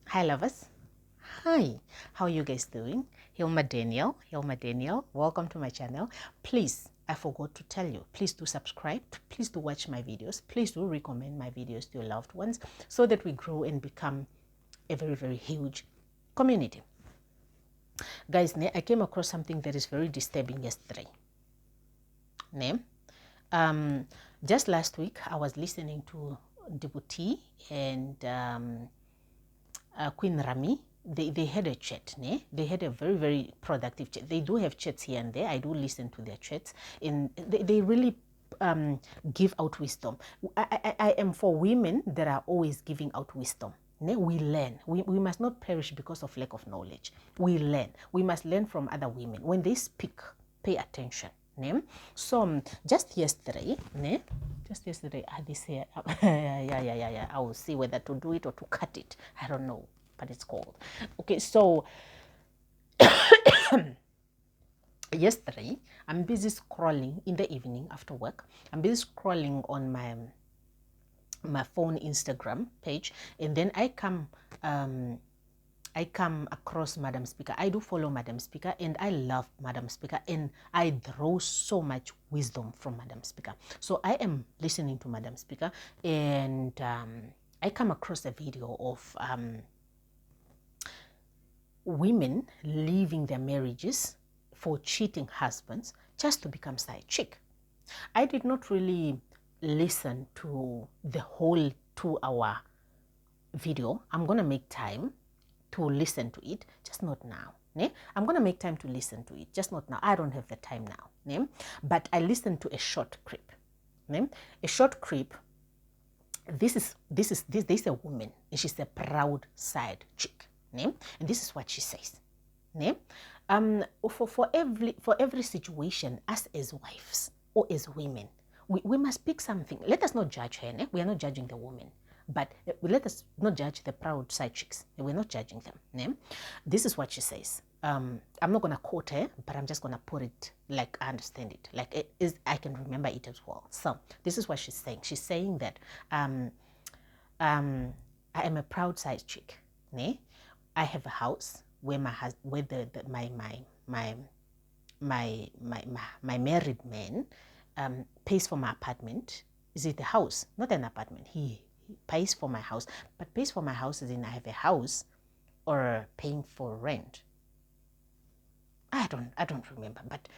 Hi lovers. Hi, how are you guys doing? Hilma Daniel, welcome to my channel. Please, I forgot to tell you, please do subscribe, please do watch my videos, please do recommend my videos to your loved ones so that we grow and become a very, very huge community. Guys, I came across something that is very disturbing yesterday. Just last week, I was listening to Debuti and Queen Rami. They had a chat, ne? They had a very, very productive chat. They do have chats here and there. I do listen to their chats, and they really give out wisdom. I am for women that are always giving out wisdom. Ne? We learn. We must not perish because of lack of knowledge. We learn. We must learn from other women. When they speak, pay attention. Ne? So just yesterday, ne? Just yesterday, I had this here. Yeah. I will see whether to do it or to cut it. I don't know, but it's called. Okay, so yesterday, I'm busy scrolling in the evening after work. I'm busy scrolling on my phone Instagram page, and then I come across Madam Speaker. I do follow Madam Speaker, and I love Madam Speaker, and I draw so much wisdom from Madam Speaker. So I am listening to Madam Speaker, and I come across a video of women leaving their marriages for cheating husbands just to become side chick. I did not really listen to the whole 2-hour video. I'm going to make time to listen to it, just not now. Ne? I'm going to make time to listen to it, just not now. I don't have the time now. Ne? But I listened to a short clip. Ne? A short clip. This is a woman, and she's a proud side chick. Ne? And this is what she says. Ne? For every situation, us as wives or as women, we must pick something. Let us not judge her. Ne? We are not judging the woman. But let us not judge the proud side chicks. We're not judging them. Ne? This is what she says. I'm not going to quote her, but I'm just going to put it like I understand it. Like it is, I can remember it as well. So this is what she's saying. She's saying that I am a proud side chick. Ne? I have a house where my married man pays for my apartment. Is it a house? Not an apartment. He pays for my house, but pays for my house as in I have a house or paying for rent. I don't remember, but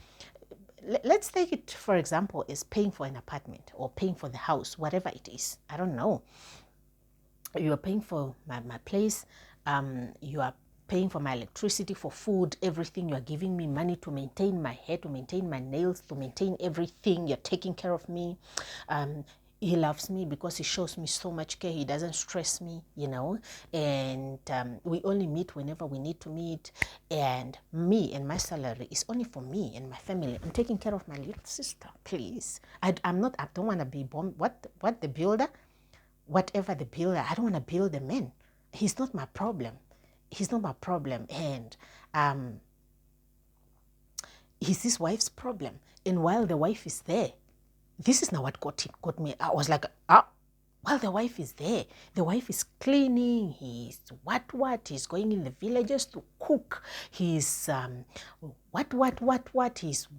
let's take it for example as paying for an apartment or paying for the house, whatever it is. I don't know. You are paying for my place. You are paying for my electricity, for food, everything. You are giving me money to maintain my hair, to maintain my nails, to maintain everything. You're taking care of me. He loves me because he shows me so much care. He doesn't stress me, you know. And we only meet whenever we need to meet. And me and my salary is only for me and my family. I'm taking care of my little sister, please. I don't want to be bomb. What the builder? Whatever the builder, I don't want to build a man. He's not my problem. He's not my problem. And he's his wife's problem. And while the wife is there, this is now what got me. I was like, while the wife is there, the wife is cleaning, he's what, he's going in the villages to cook, he's he's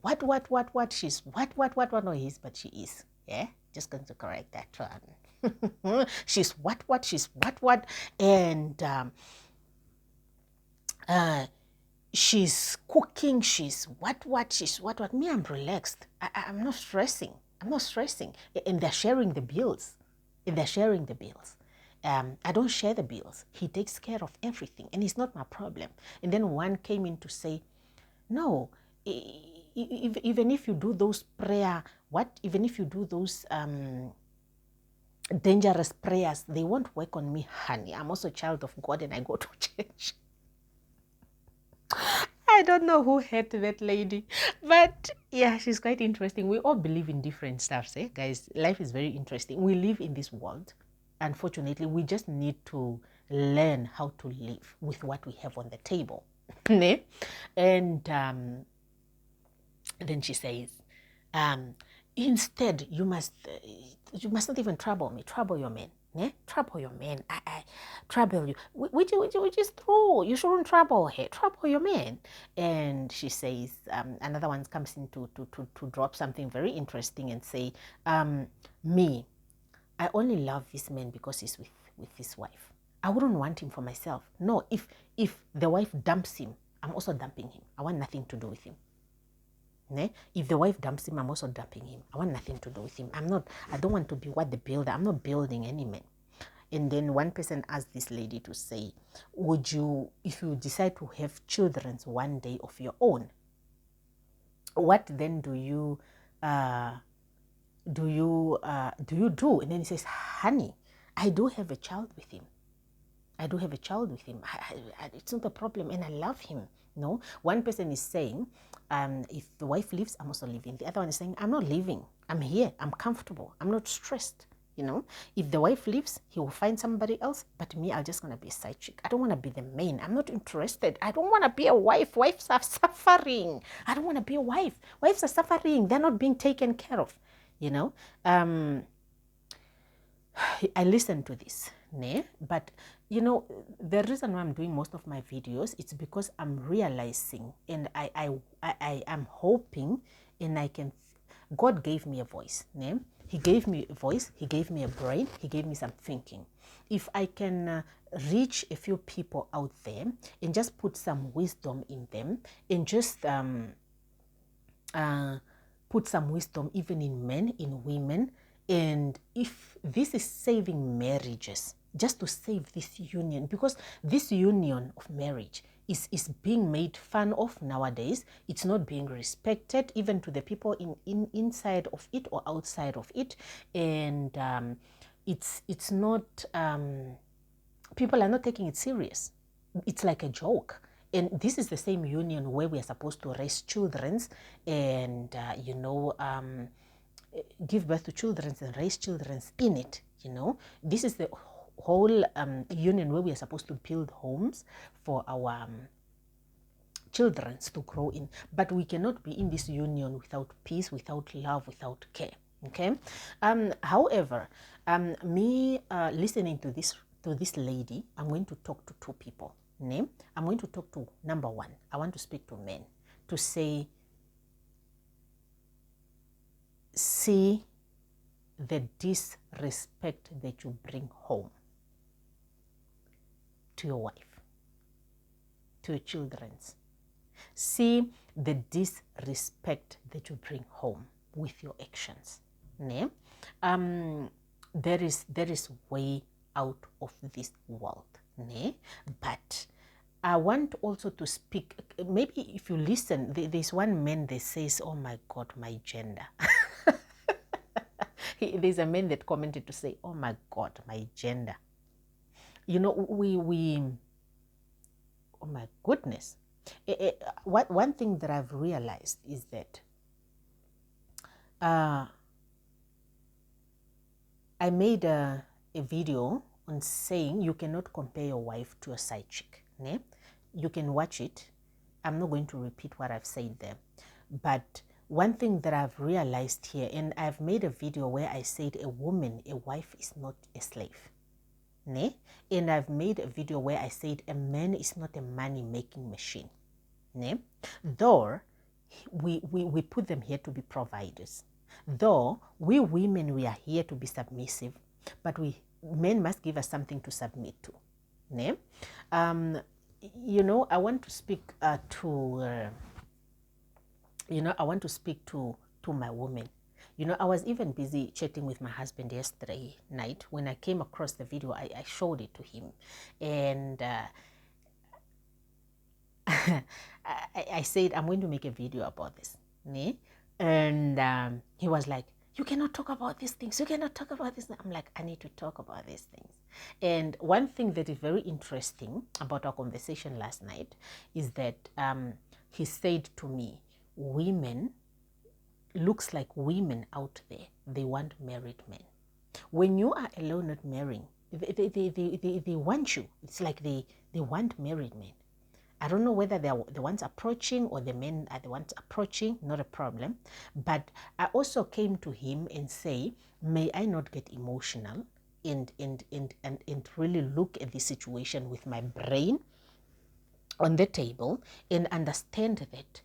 what, no, he's, but she is, yeah, just going to correct that one. She's she's what, and she's cooking, she's what. Me, I'm relaxed. I'm not stressing. And they're sharing the bills. I don't share the bills. He takes care of everything, and it's not my problem. And then one came in to say, no, even if you do those even if you do those dangerous prayers, they won't work on me, honey. I'm also a child of God, and I go to church. I don't know who hurt that lady, but yeah, she's quite interesting. We all believe in different stuffs, eh? Guys, life is very interesting. We live in this world. Unfortunately, we just need to learn how to live with what we have on the table. And then she says, instead, you must not even trouble me, trouble your men. Trouble your man. I trouble you. Which is true. You shouldn't trouble her. Trouble your man. And she says, another one comes in to drop something very interesting and say, me, I only love this man because he's with his wife. I wouldn't want him for myself. No, if the wife dumps him, I'm also dumping him. I want nothing to do with him. If the wife dumps him, I'm also dumping him. I want nothing to do with him. I don't want to be what the builder. I'm not building any man. And then one person asked this lady to say, would you, if you decide to have children one day of your own, what then do you do? And then he says, honey, I do have a child with him. It's not a problem, and I love him. No, one person is saying, if the wife leaves, I'm also leaving. The other one is saying, I'm not leaving. I'm here. I'm comfortable. I'm not stressed. If the wife leaves, he will find somebody else. But me, I'm just going to be a side chick. I don't want to be the main. I'm not interested. I don't want to be a wife. Wives are suffering. I don't want to be a wife. Wives are suffering. They're not being taken care of. I listen to this, but the reason why I'm doing most of my videos, it's because I'm realizing, and I am hoping, and God gave me a voice, He gave me a voice, He gave me a brain, He gave me some thinking. If I can reach a few people out there and just put some wisdom in them, and just put some wisdom even in men, in women, and if this is saving marriages, just to save this union, because this union of marriage is being made fun of nowadays. It's not being respected, even to the people inside of it or outside of it. And it's not, people are not taking it serious. It's like a joke. And this is the same union where we are supposed to raise children and, give birth to children and raise children in it. This is the whole union where we are supposed to build homes for our children to grow in. But we cannot be in this union without peace, without love, without care. Okay. However, me listening to this lady, I'm going to talk to two people. I'm going to talk to number one. I want to speak to men to say, see the disrespect that you bring home to your wife, to your children. See the disrespect that you bring home with your actions. There is way out of this world. But I want also to speak, maybe if you listen, there's one man that says, oh my God, my gender. There's a man that commented to say, oh my God, my gender. Oh my goodness. One thing that I've realized is that I made a video on saying you cannot compare your wife to a side chick. You can watch it. I'm not going to repeat what I've said there. But one thing that I've realized here, and I've made a video where I said a wife is not a slave. And I've made a video where I said a man is not a money-making machine. Though we put them here to be providers. Though we women, we are here to be submissive, but men must give us something to submit to. I want to speak to my woman. I was even busy chatting with my husband yesterday night. When I came across the video, I showed it to him. And I said, I'm going to make a video about this. And he was like, you cannot talk about these things. You cannot talk about this. I'm like, I need to talk about these things. And one thing that is very interesting about our conversation last night is that he said to me, looks like women out there, they want married men. When you are alone not marrying, they want you. It's like they want married men. I don't know whether they're the ones approaching or the men are the ones approaching, not a problem. But I also came to him and say, may I not get emotional and really look at the situation with my brain on the table and understand that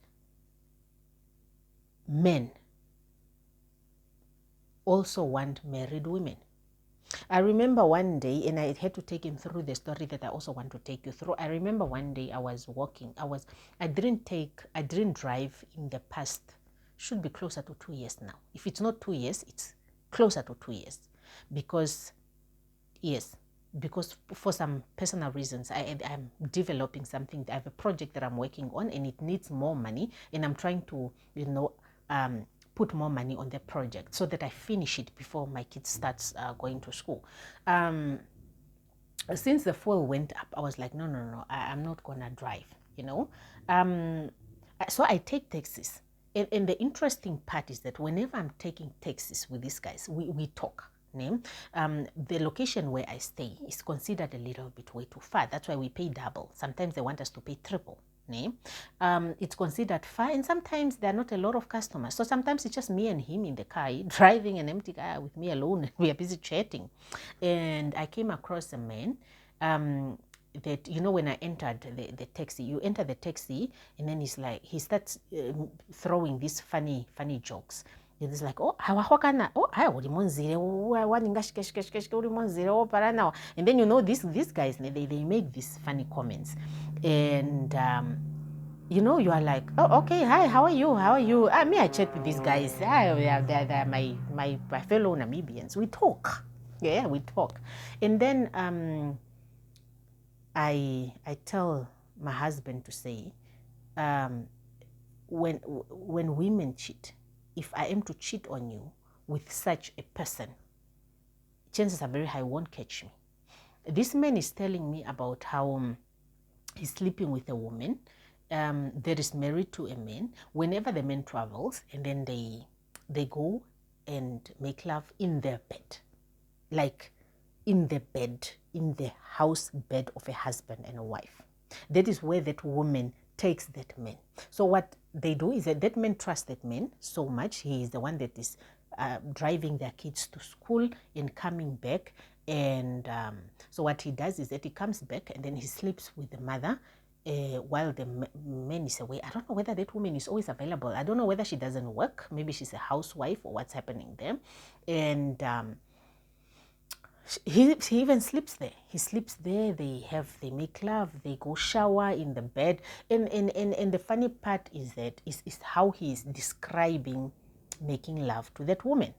men also want married women. I remember one day, and I had to take him through the story that I also want to take you through. I remember one day I was walking. I didn't drive in the past, should be closer to 2 years now. If it's not 2 years, it's closer to 2 years. Because for some personal reasons, I'm developing something. I have a project that I'm working on, and it needs more money, and I'm trying to, put more money on the project so that I finish it before my kid starts going to school. Since the fuel went up, I was like, no, I'm not gonna drive, so I take taxis. And the interesting part is that whenever I'm taking taxis with these guys, we talk. The location where I stay is considered a little bit way too far. That's why we pay double. Sometimes they want us to pay triple. It's considered far, and sometimes there are not a lot of customers. So sometimes it's just me and him in the car, driving an empty car with me alone, and we are busy chatting. And I came across a man that, when I entered the taxi, you enter the taxi, and then he starts throwing these funny jokes. It's like, and then these guys, they make these funny comments, and you are like, oh, okay, hi, how are you? I chat with these guys. They're my fellow Namibians. We talk. Yeah, we talk. And then I tell my husband to say, when women cheat, if I am to cheat on you with such a person, chances are very high won't catch me. This man is telling me about how he's sleeping with a woman that is married to a man. Whenever the man travels, and then they go and make love in their bed, like in the house bed of a husband and a wife. That is where that woman takes that man. So what they do is that man trusts that man so much. He is the one that is driving their kids to school and coming back. And so what he does is that he comes back and then he sleeps with the mother while the man is away. I don't know whether that woman is always available. I don't know whether she doesn't work. Maybe she's a housewife or what's happening there. And he even sleeps there. He sleeps there. They make love. They go shower in the bed. And the funny part is that is how he is describing making love to that woman.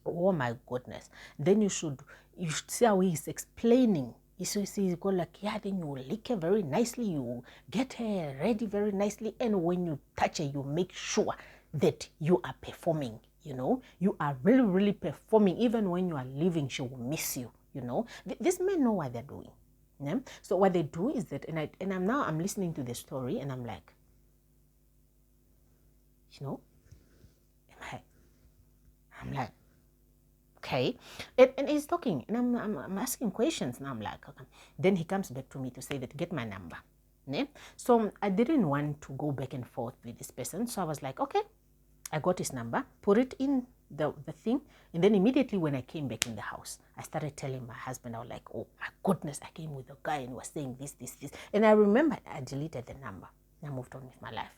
Oh my goodness. Then you should see how he's explaining. He's go like, yeah, then you lick her very nicely. You get her ready very nicely. And when you touch her, you make sure that you are performing. You are really, really performing. Even when you are leaving, she will miss you. These men know what they're doing. Yeah? So what they do is that, and I'm listening to the story, and I'm like, I'm like, okay. And he's talking, and I'm asking questions, and I'm like, okay. Then he comes back to me to say that, get my number. Yeah? So I didn't want to go back and forth with this person. So I was like, okay. I got his number, put it in the thing, and then immediately when I came back in the house, I started telling my husband, I was like, oh my goodness, I came with a guy and was saying this. And I remember I deleted the number. I moved on with my life,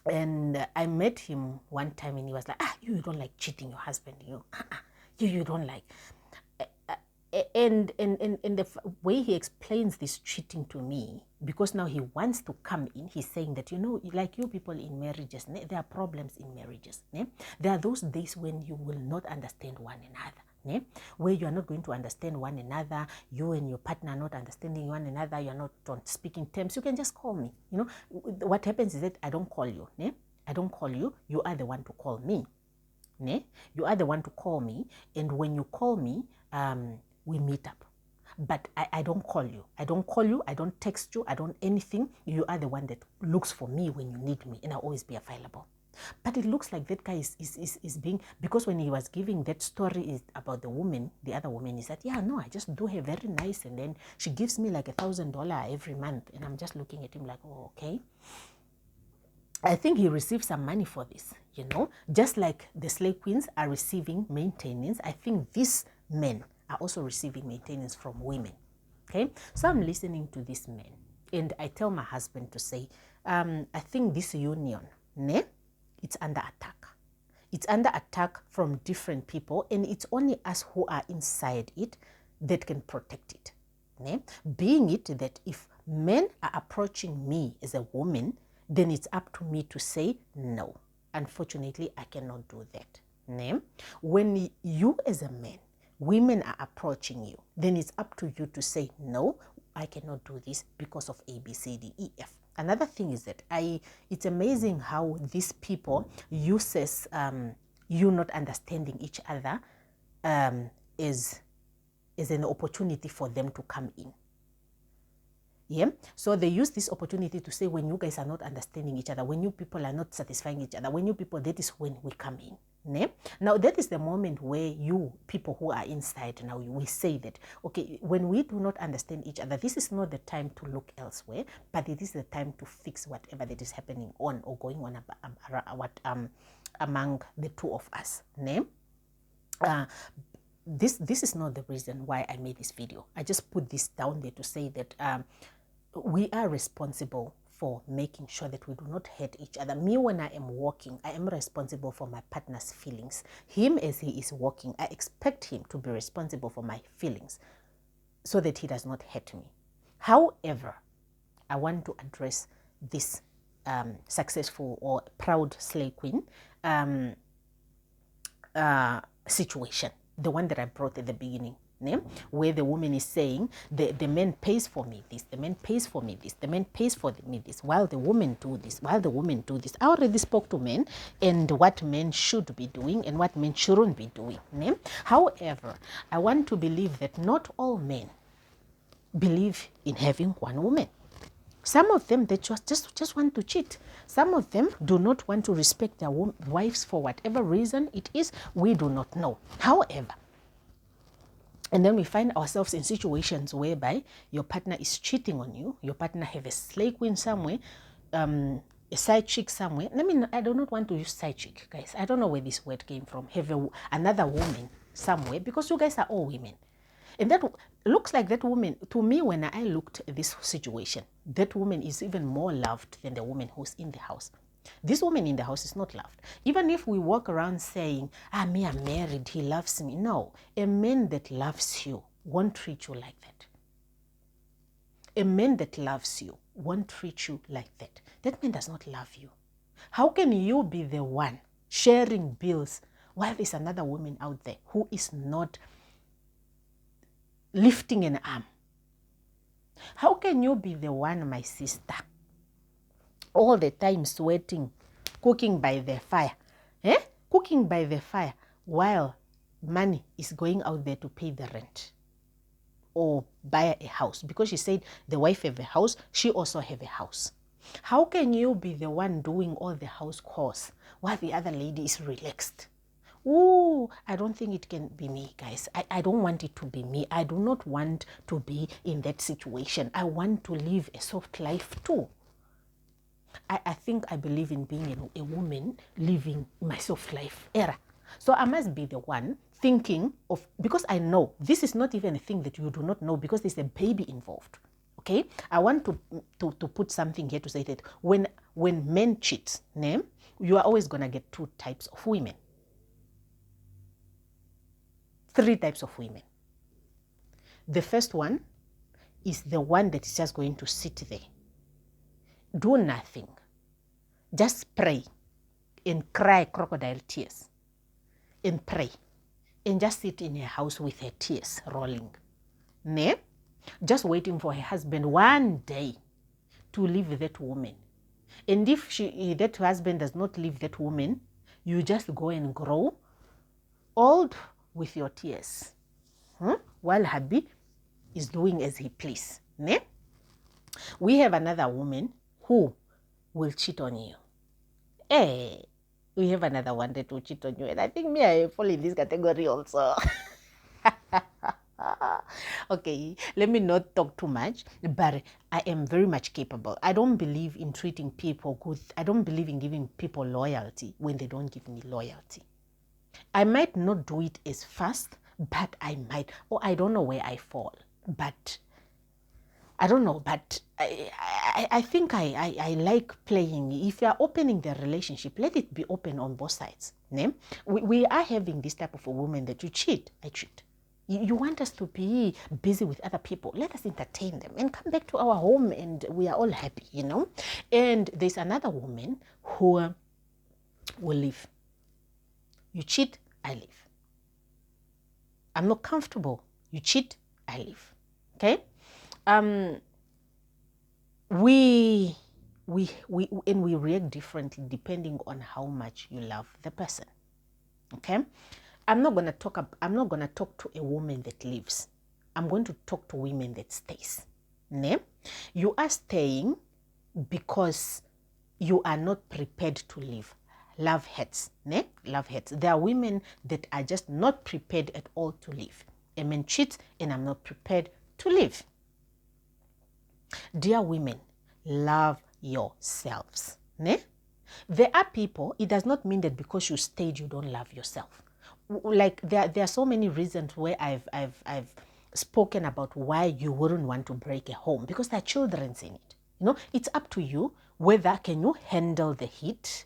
And I met him one time and he was like, you don't like cheating your husband, you don't like. And the way he explains this cheating to me, because now he wants to come in, he's saying that, like you people in marriages, there are problems in marriages. There are those days when you will not understand one another, where you are not going to understand one another, you and your partner are not understanding one another, you're not on speaking terms. You can just call me. What happens is that I don't call you. I don't call you. You are the one to call me. You are the one to call me, and when you call me, we meet up. But I don't call you. I don't text you. I don't anything. You are the one that looks for me when you need me, and I'll always be available. But it looks like that guy is being, because when he was giving that story about the woman, the other woman, he said, yeah, no, I just do her very nice, and then she gives me like $1,000 every month. And I'm just looking at him like, oh, okay. I think he received some money for this, just like the slave queens are receiving maintenance. I think this men are also receiving maintenance from women. Okay, so I'm listening to these men, and I tell my husband to say, I think this union, it's under attack. It's under attack from different people, and it's only us who are inside it that can protect it. Being it that if men are approaching me as a woman, then it's up to me to say no. Unfortunately, I cannot do that. When you as a man, women are approaching you, then it's up to you to say no, I cannot do this because of A, B, C, D, E, F. Another thing is that it's amazing how these people uses you not understanding each other is an opportunity for them to come in. Yeah, so they use this opportunity to say, when you guys are not understanding each other, when you people are not satisfying each other, when you people, that is when we come in. Now that is the moment where you people who are inside now, we say that, okay, when we do not understand each other, this is not the time to look elsewhere, but it is the time to fix whatever that is happening on or going on among the two of us. This is not the reason why I made this video. I just put this down there to say that we are responsible for making sure that we do not hurt each other. Me, when I am walking, I am responsible for my partner's feelings. Him, as he is walking, I expect him to be responsible for my feelings so that he does not hurt me. However, I want to address this successful or proud slay queen situation, the one that I brought at the beginning, where the woman is saying, the man pays for me this, the man pays for me this, the man pays for me this, while the women do this, while the women do this. I already spoke to men and what men should be doing and what men shouldn't be doing. However, I want to believe that not all men believe in having one woman. Some of them, they just want to cheat. Some of them do not want to respect their wives for whatever reason it is. We do not know. However, and then we find ourselves in situations whereby your partner is cheating on you. Your partner have a slay queen somewhere, a side chick somewhere. I do not want to use side chick, guys. I don't know where this word came from. Have another woman somewhere, because you guys are all women. And that looks like that woman, to me, when I looked at this situation, that woman is even more loved than the woman who's in the house. This woman in the house is not loved. Even if we walk around saying, me, I'm married, he loves me. No, a man that loves you won't treat you like that. A man that loves you won't treat you like that. That man does not love you. How can you be the one sharing bills while there's another woman out there who is not lifting an arm? How can you be the one, my sister, all the time sweating, cooking by the fire, cooking by the fire, while money is going out there to pay the rent or buy a house? Because she said the wife have a house, she also have a house. How can you be the one doing all the house chores while the other lady is relaxed? Ooh, I don't think it can be me, guys. I don't want it to be me. I do not want to be in that situation. I want to live a soft life too. I think I believe in being a woman living my soft life era. So I must be the one thinking of, because I know this is not even a thing that you do not know, because there's a baby involved. Okay, I want to put something here to say that when men cheat, you are always gonna get two types of women. Three types of women. The first one is the one that is just going to sit there, do nothing, just pray and cry crocodile tears and pray and just sit in her house with her tears rolling, just waiting for her husband one day to leave that woman. And if that husband does not leave that woman, you just go and grow old with your tears, while hubby is doing as he please. We have another woman who will cheat on you. We have another one that will cheat on you, and I think me, I fall in this category also. Okay, let me not talk too much, but I am very much capable. I don't believe in treating people good. I don't believe in giving people loyalty when they don't give me loyalty. I might not do it as fast, but I might, or I don't know where I fall, but I don't know, but I think I like playing. If you are opening the relationship, let it be open on both sides. Ne? We are having this type of a woman that you cheat, I cheat. You want us to be busy with other people. Let us entertain them and come back to our home and we are all happy, you know. And there's another woman who will leave. You cheat, I leave. I'm not comfortable. You cheat, I leave. Okay? We react differently depending on how much you love the person. Okay? I'm not gonna talk to a woman that leaves. I'm going to talk to women that stays. Ne? You are staying because you are not prepared to leave. Love hurts. Ne? Love hurts. There are women that are just not prepared at all to leave. A man cheats and I'm not prepared to leave. Dear women, love yourselves. Ne? There are people, it does not mean that because you stayed, you don't love yourself. Like there are so many reasons where I've spoken about why you wouldn't want to break a home, because there are children in it. You know, it's up to you whether can you handle the heat?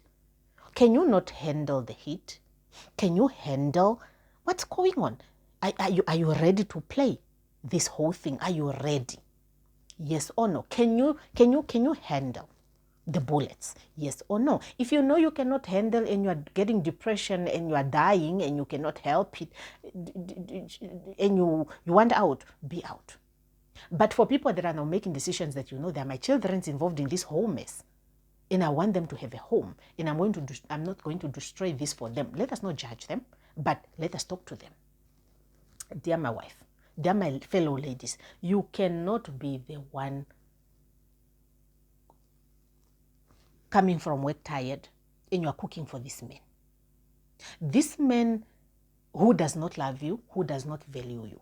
Can you not handle the heat? Can you handle what's going on? Are you ready to play this whole thing? Are you ready? Yes or no? Can you handle the bullets? Yes or no? If you know you cannot handle and you are getting depression and you are dying and you cannot help it and you want out, be out. But for people that are now making decisions that you know that my children's involved in this whole mess and I want them to have a home and I'm not going to destroy this for them. Let us not judge them, but let us talk to them. Dear my wife, dear my fellow ladies, you cannot be the one coming from work tired and you are cooking for this man. This man who does not love you, who does not value you.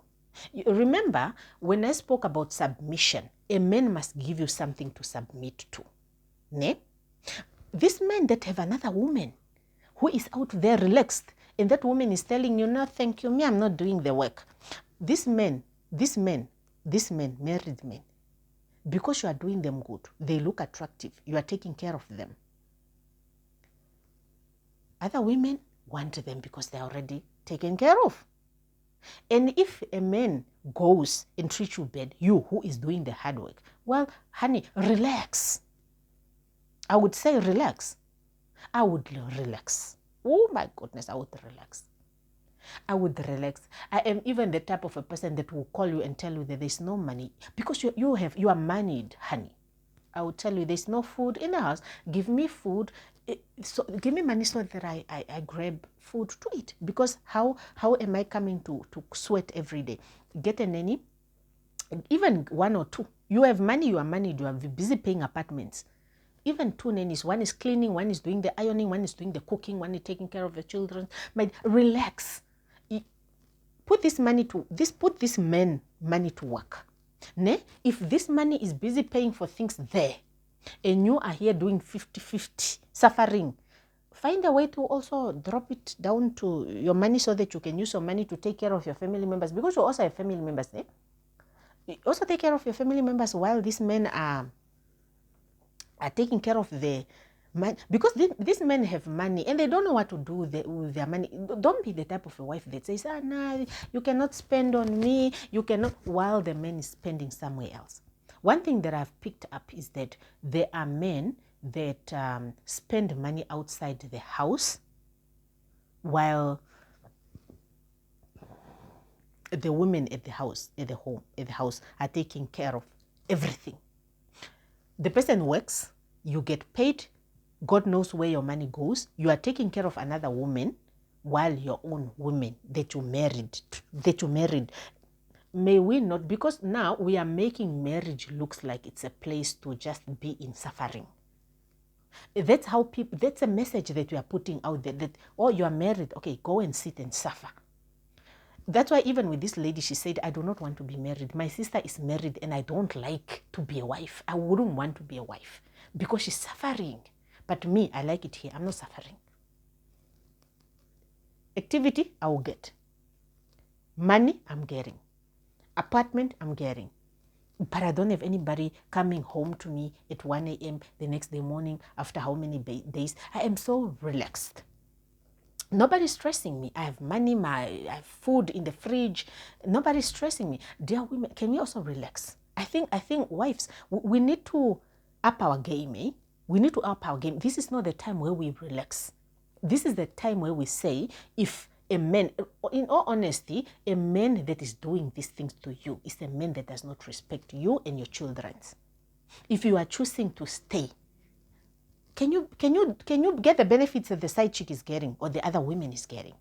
Remember, when I spoke about submission, a man must give you something to submit to. Ne? This man that have another woman who is out there relaxed, and that woman is telling you, no, thank you, me, I'm not doing the work. This man, married men, because you are doing them good, they look attractive, you are taking care of them. Other women want them because they are already taken care of. And if a man goes and treats you bad, you who is doing the hard work, well, honey, relax. I would say relax. I would relax. Oh my goodness, I would relax. I would relax. I am even the type of a person that will call you and tell you that there's no money because you are moneyed, honey. I will tell you there's no food in the house. Give me food. So give me money so that I grab food to eat. Because how am I coming to sweat every day? Get a nanny, even one or two. You have money, you are moneyed, you are busy paying apartments. Even two nannies, one is cleaning, one is doing the ironing, one is doing the cooking, one is taking care of the children. But relax. Put this money put this man money to work. Ne? If this money is busy paying for things there, and you are here doing 50-50, suffering, find a way to also drop it down to your money so that you can use your money to take care of your family members, because you also have family members there. You also take care of your family members while these men are taking care of the money, because these men have money and they don't know what to do with their money. Don't be the type of a wife that says, no, you cannot spend on me, you cannot, while the man is spending somewhere else. One thing that I've picked up is that there are men that spend money outside the house while the women at the house are taking care of everything. The person works, you get paid, God knows where your money goes. You are taking care of another woman while your own woman that you married, may we not, because now we are making marriage looks like it's a place to just be in suffering. That's how people, that's a message that we are putting out there, that, oh, you are married, okay, go and sit and suffer. That's why even with this lady, she said, I do not want to be married. My sister is married and I don't like to be a wife. I wouldn't want to be a wife because she's suffering. But me, I like it here. I'm not suffering. Activity, I will get. Money, I'm getting. Apartment, I'm getting. But I don't have anybody coming home to me at 1 a.m. the next day morning after how many days. I am so relaxed. Nobody's stressing me. I have money, I have food in the fridge. Nobody's stressing me. Dear women, can we also relax? I think wives, we need to up our game, eh? We need to up our game. This is not the time where we relax. This is the time where we say, if a man, in all honesty, a man that is doing these things to you is a man that does not respect you and your children. If you are choosing to stay, can you get the benefits that the side chick is getting or the other women is getting?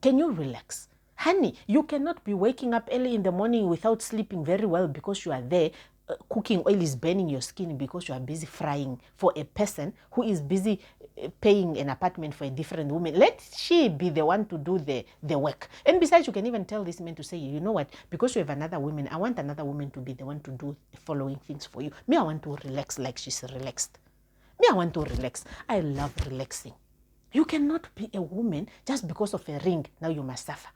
Can you relax? Honey, you cannot be waking up early in the morning without sleeping very well because you are there. Cooking oil is burning your skin because you are busy frying for a person who is busy paying an apartment for a different woman. Let she be the one to do the work. And besides, you can even tell this man to say, you know what, because you have another woman, I want another woman to be the one to do the following things for you. Me, I want to relax like she's relaxed. Me, I want to relax. I love relaxing. You cannot be a woman just because of a ring. Now you must suffer.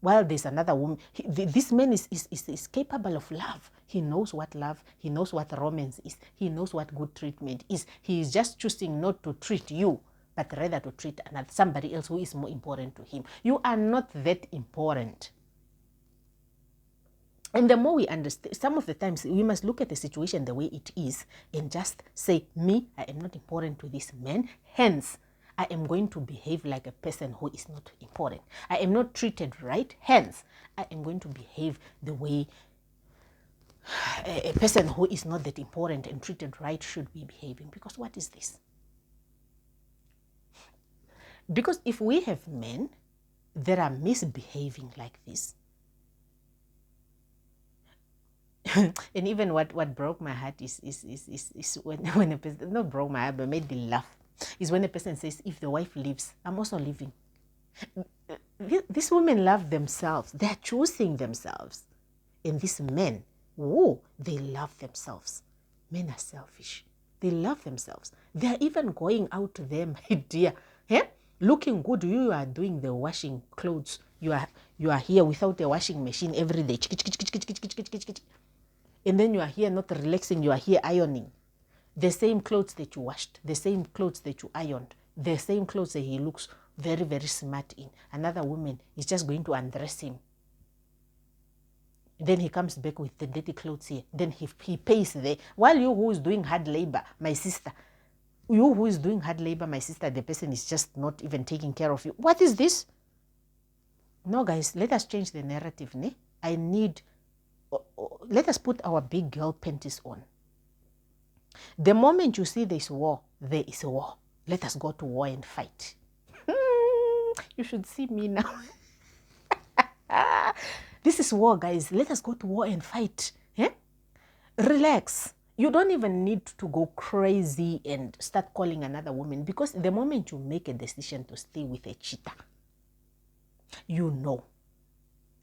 While there's another woman, this man is capable of love. He knows what love, he knows what romance is, he knows what good treatment is. He is just choosing not to treat you, but rather to treat somebody else who is more important to him. You are not that important. And the more we understand, some of the times we must look at the situation the way it is and just say, me, I am not important to this man. Hence, I am going to behave like a person who is not important. I am not treated right. Hence, I am going to behave the way a person who is not that important and treated right should be behaving. Because what is this? Because if we have men that are misbehaving like this, and even what broke my heart is when a person, not broke my heart, but made me laugh, is when a person says, if the wife leaves, I'm also leaving. These women love themselves. They're choosing themselves. And these men, whoa, they love themselves. Men are selfish. They love themselves. They're even going out there, my dear, looking good. You are doing the washing clothes. You are here without a washing machine every day. And then you are here not relaxing. You are here ironing. The same clothes that you washed, the same clothes that you ironed, the same clothes that he looks very, very smart in. Another woman is just going to undress him. Then he comes back with the dirty clothes here. Then he pays there. While you who is doing hard labor, my sister, you who is doing hard labor, my sister, the person is just not even taking care of you. What is this? No, guys, let us change the narrative. Ne? Let us put our big girl panties on. The moment you see this war, there is a war. Let us go to war and fight. You should see me now. This is war, guys. Let us go to war and fight. Yeah? Relax. You don't even need to go crazy and start calling another woman, because the moment you make a decision to stay with a cheater, you know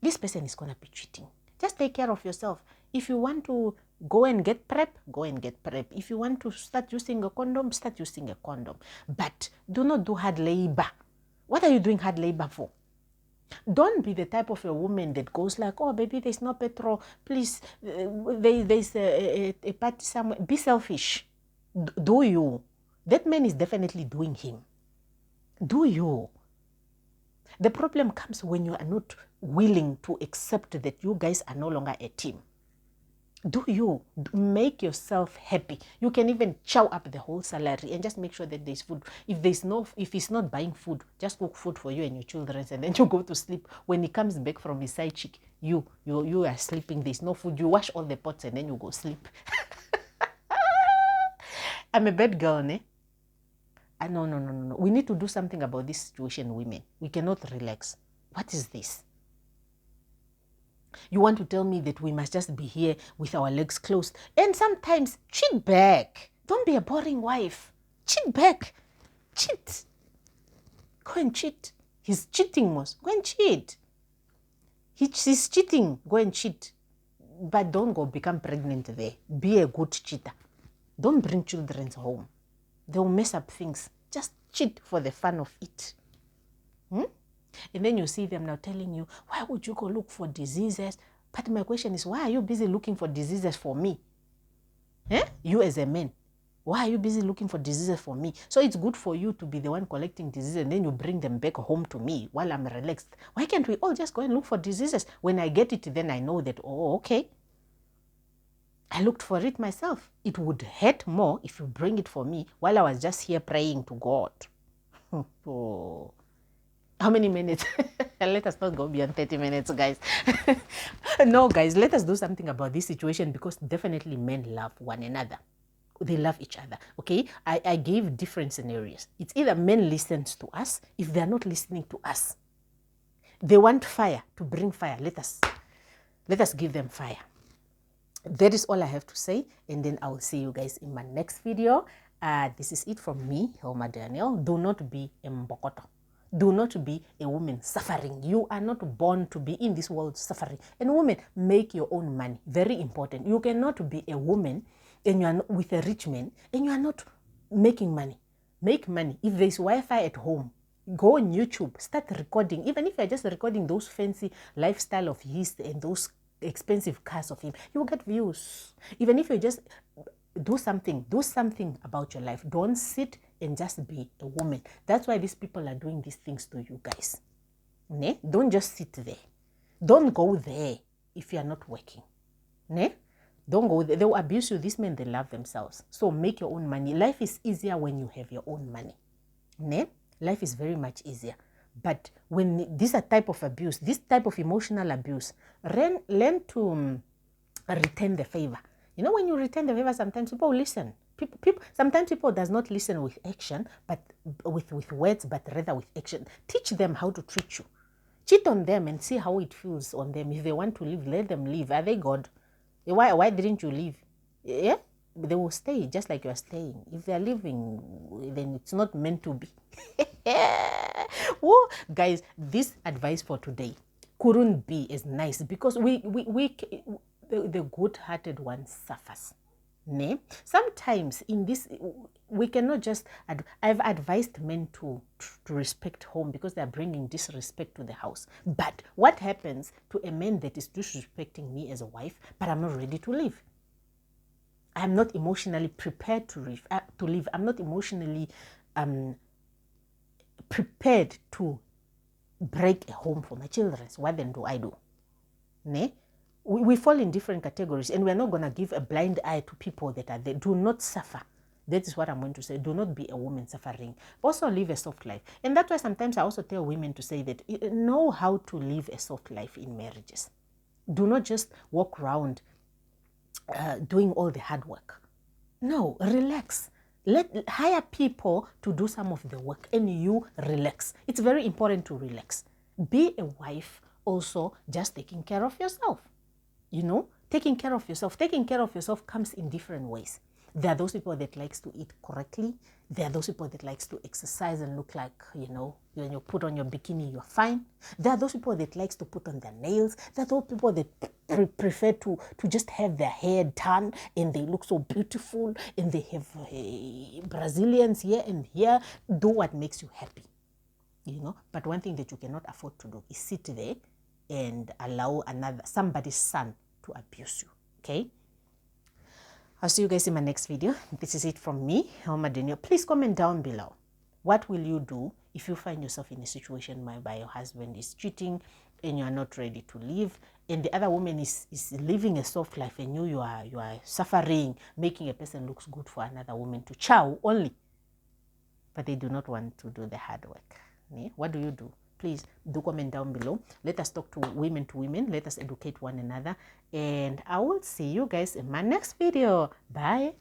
this person is going to be cheating. Just take care of yourself. If you want to go and get PrEP, go and get PrEP. If you want to start using a condom, start using a condom. But do not do hard labor. What are you doing hard labor for? Don't be the type of a woman that goes like, oh, baby, there's no petrol. Please, there's a party somewhere. Be selfish. Do you? That man is definitely doing him. Do you? The problem comes when you are not willing to accept that you guys are no longer a team. Do you? Make yourself happy. You can even chow up the whole salary and just make sure that there's food. If he's not buying food, just cook food for you and your children, and then you go to sleep. When he comes back from his side chick, you are sleeping. There's no food. You wash all the pots and then you go sleep. I'm a bad girl, ne? No. We need to do something about this situation, women. We cannot relax. What is this? You want to tell me that we must just be here with our legs closed? And sometimes cheat back. Don't be a boring wife. Cheat back. Cheat. Go and cheat. He's cheating, most. Go and cheat. He's cheating. Go and cheat. But don't go become pregnant there. Be a good cheater. Don't bring children home. They'll mess up things. Just cheat for the fun of it. And then you see them now telling you, why would you go look for diseases? But my question is, why are you busy looking for diseases for me? You as a man, why are you busy looking for diseases for me? So it's good for you to be the one collecting diseases and then you bring them back home to me while I'm relaxed. Why can't we all just go and look for diseases? When I get it, then I know that, oh, okay, I looked for it myself. It would hurt more if you bring it for me while I was just here praying to God. Oh. How many minutes? Let us not go beyond 30 minutes, guys. No, guys, let us do something about this situation, because definitely men love one another. They love each other, okay? I gave different scenarios. It's either men listen to us. If they're not listening to us, they want fire, to bring fire. Let us give them fire. That is all I have to say, and then I will see you guys in my next video. This is it from me, Hilma Daniel. Do not be a mbokoto. Do not be a woman suffering. You are not born to be in this world suffering. And women, make your own money. Very important. You cannot be a woman and you are not with a rich man and you are not making money. Make money. If there's Wi-Fi at home, go on YouTube, start recording. Even if you're just recording those fancy lifestyle of his and those expensive cars of him, you will get views. Even if you just do something about your life. Don't sit and just be a woman. That's why these people are doing these things to you guys. Ne? Don't just sit there. Don't go there if you are not working. Ne? Don't go there. They will abuse you. These men, they love themselves. So make your own money. Life is easier when you have your own money. Ne? Life is very much easier. But when this type of abuse, this type of emotional abuse, learn to return the favor. You know, when you return the favor, sometimes people listen. Sometimes people does not listen with action, but with words, but rather with action. Teach them how to treat you. Cheat on them and see how it feels on them. If they want to leave, let them leave. Are they God? Why didn't you leave? Yeah, they will stay just like you are staying. If they are leaving, then it's not meant to be. Whoa, guys, this advice for today couldn't be as nice, because the good-hearted one suffers. Ne? Sometimes in this, we cannot just, I've advised men to respect home, because they are bringing disrespect to the house. But what happens to a man that is disrespecting me as a wife, but I'm not ready to leave? I'm not emotionally prepared to leave. I'm not emotionally prepared to break a home for my children. So what then do I do? Ne? We fall in different categories, and we're not going to give a blind eye to people that are there. Do not suffer. That is what I'm going to say. Do not be a woman suffering. Also live a soft life. And that's why sometimes I also tell women to say that know how to live a soft life in marriages. Do not just walk around doing all the hard work. No, relax. Hire people to do some of the work and you relax. It's very important to relax. Be a wife also just taking care of yourself. You know, taking care of yourself. Taking care of yourself comes in different ways. There are those people that likes to eat correctly. There are those people that likes to exercise and look like, you know, when you put on your bikini, you're fine. There are those people that likes to put on their nails. There are those people that prefer to just have their hair done and they look so beautiful and they have Brazilians here and here. Do what makes you happy, you know. But one thing that you cannot afford to do is sit there and allow somebody's son to abuse you, okay? I'll see you guys in my next video. This is it from me, Hilma Daniel. Please comment down below. What will you do if you find yourself in a situation whereby your husband is cheating and you are not ready to leave, and the other woman is living a soft life, and you are suffering, making a person looks good for another woman to chow only, but they do not want to do the hard work. What do you do? Please do comment down below. Let us talk to women. Let us educate one another. And I will see you guys in my next video. Bye.